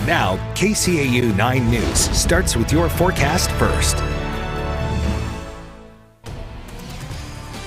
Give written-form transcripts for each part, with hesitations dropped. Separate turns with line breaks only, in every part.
Now, KCAU 9 News starts with your forecast first.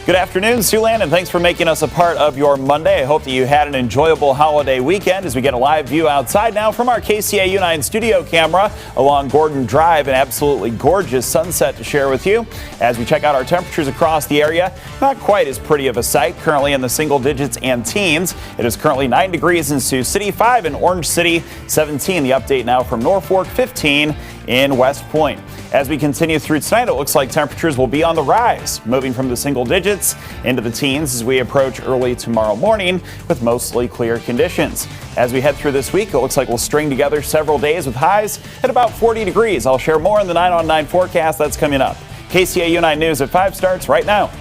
Good afternoon, Siouxland, and thanks for making us a part of your Monday. I hope that you had an enjoyable holiday weekend as we get a live view outside now from our KCAU 9 studio camera along Gordon Drive. An absolutely gorgeous sunset to share with you. As we check out our temperatures across the area, not quite as pretty of a sight, currently in the single digits and teens. It is currently 9 degrees in Sioux City, 5 in Orange City, 17. The update now from Norfolk, 15 in West Point. As we continue through tonight, it looks like temperatures will be on the rise, moving from the single digits into the teens as we approach early tomorrow morning with mostly clear conditions. As we head through this week, it looks like we'll string together several days with highs at about 40 degrees. I'll share more in the 9 on 9 forecast that's coming up. KCAU 9 News at 5 starts right now.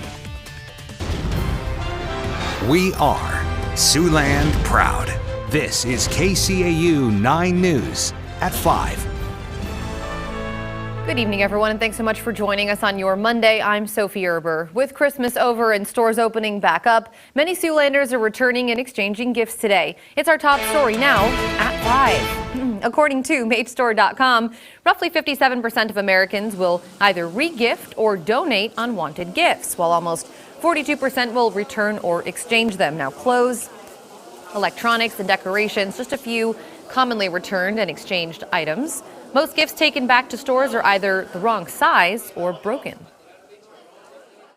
We are Siouxland proud. This is KCAU 9 News at 5.
Good evening, everyone, and thanks so much for joining us on your Monday. I'm Sophie Erber. With Christmas over and stores opening back up, many Siouxlanders are returning and exchanging gifts today. It's our top story now at 5. According to MadeStore.com, roughly 57% of Americans will either re-gift or donate unwanted gifts, while almost 42% will return or exchange them. Now, clothes, electronics, and decorations, just a few commonly returned and exchanged items. Most gifts taken back to stores are either the wrong size or broken.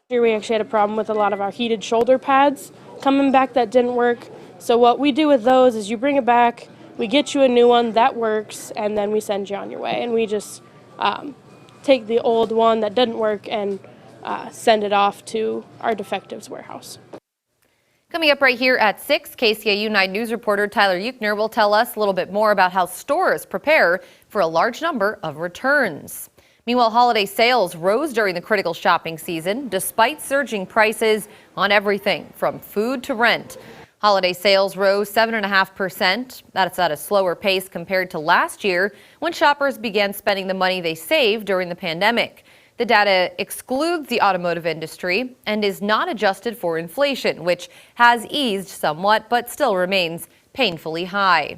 We actually had a problem with a lot of our heated shoulder pads coming back that didn't work. So what we do with those is you bring it back, we get you a new one that works, and then we send you on your way. And we just take the old one that didn't work and send it off to our defectives warehouse.
Coming up right here at 6, KCAU 9 News reporter Tyler Euchner will tell us a little bit more about how stores prepare for a large number of returns. Meanwhile, holiday sales rose during the critical shopping season despite surging prices on everything from food to rent. Holiday sales rose 7.5%. That's at a slower pace compared to last year when shoppers began spending the money they saved during the pandemic. The data excludes the automotive industry and is not adjusted for inflation, which has eased somewhat but still remains painfully high.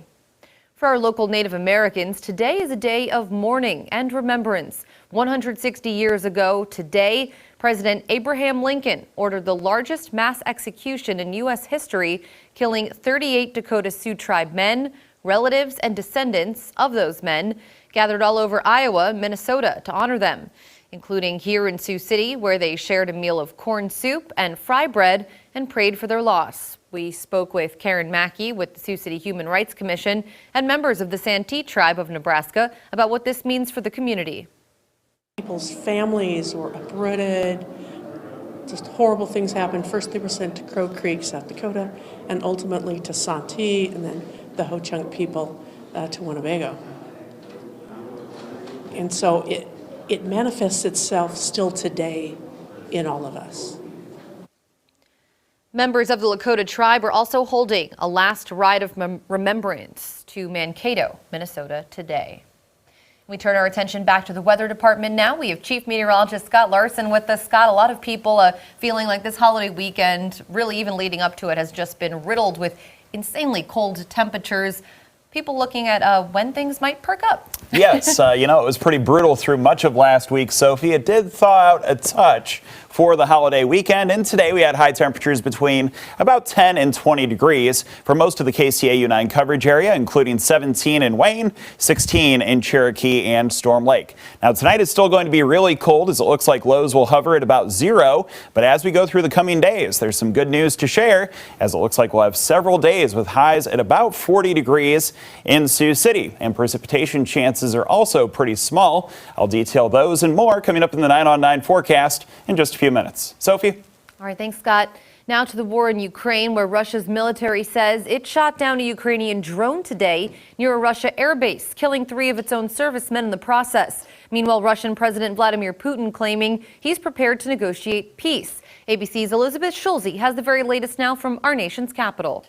For our local Native Americans, today is a day of mourning and remembrance. 160 years ago today, President Abraham Lincoln ordered the largest mass execution in U.S. history, killing 38 Dakota Sioux tribe men. Relatives and descendants of those men gathered all over Iowa and Minnesota to honor them, including here in Sioux City, where they shared a meal of corn soup and fry bread and prayed for their loss. We spoke with Karen Mackey with the Sioux City Human Rights Commission and members of the Santee tribe of Nebraska about what this means for the community.
People's families were uprooted. Just horrible things happened. First they were sent to Crow Creek, South Dakota, and ultimately to Santee, and then the Ho-Chunk people to Winnebago. And so it manifests itself still today in all of us.
Members of the Lakota tribe are also holding a last rite of remembrance to Mankato, Minnesota today. We turn our attention back to the weather department now. We have Chief Meteorologist Scott Larson with us. Scott, a lot of people feeling like this holiday weekend, really even leading up to it, has just been riddled with insanely cold temperatures. People looking at when things might perk up.
Yes, it was pretty brutal through much of last week, Sophie. It did thaw out a touch for the holiday weekend, and today we had high temperatures between about 10 and 20 degrees for most of the KCAU 9 coverage area, including 17 in Wayne, 16 in Cherokee and Storm Lake. Now tonight is still going to be really cold as it looks like lows will hover at about 0, but as we go through the coming days, there's some good news to share as it looks like we'll have several days with highs at about 40 degrees in Sioux City, and precipitation chances are also pretty small. I'll detail those and more coming up in the 9 on 9 forecast in just a few minutes. Sophie?
All right, thanks, Scott. Now to the war in Ukraine, where Russia's military says it shot down a Ukrainian drone today near a Russia airbase, killing 3 of its own servicemen in the process. Meanwhile, Russian President Vladimir Putin claiming he's prepared to negotiate peace. ABC's Elizabeth Schulze has the very latest now from our nation's capital.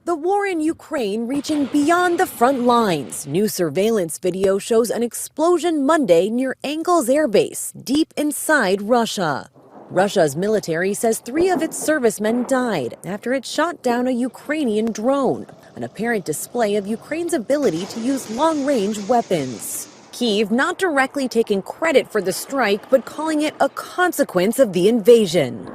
The war in Ukraine reaching beyond the front lines. New surveillance video shows an explosion Monday near Engels Air Base, deep inside Russia. Russia's military says 3 of its servicemen died after it shot down a Ukrainian drone, an apparent display of Ukraine's ability to use long-range weapons. Kyiv not directly taking credit for the strike, but calling it a consequence of the invasion.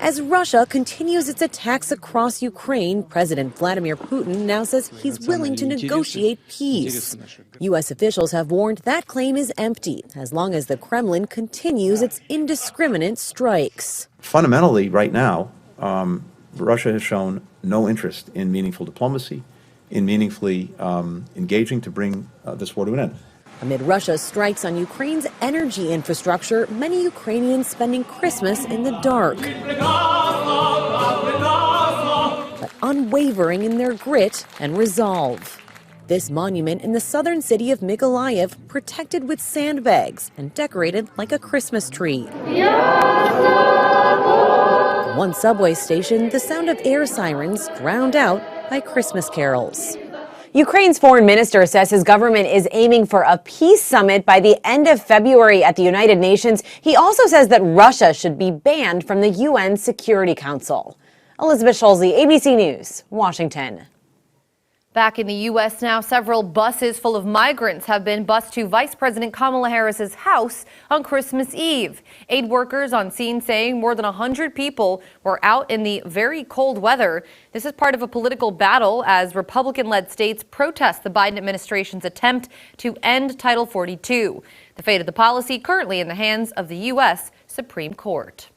As Russia continues its attacks across Ukraine, President Vladimir Putin now says he's willing to negotiate peace. U.S. officials have warned that claim is empty, as long as the Kremlin continues its indiscriminate strikes.
Fundamentally, right now, Russia has shown no interest in meaningful diplomacy, in meaningfully engaging to bring this war to an end.
Amid Russia's strikes on Ukraine's energy infrastructure, many Ukrainians spending Christmas in the dark, but unwavering in their grit and resolve. This monument in the southern city of Mykolaiv, protected with sandbags and decorated like a Christmas tree. At one subway station, the sound of air sirens drowned out by Christmas carols.
Ukraine's foreign minister says his government is aiming for a peace summit by the end of February at the United Nations. He also says that Russia should be banned from the UN Security Council. Elizabeth Schulze, ABC News, Washington.
Back in the U.S. now, several buses full of migrants have been bused to Vice President Kamala Harris's house on Christmas Eve. Aid workers on scene saying more than 100 people were out in the very cold weather. This is part of a political battle as Republican-led states protest the Biden administration's attempt to end Title 42. The fate of the policy currently in the hands of the U.S. Supreme Court.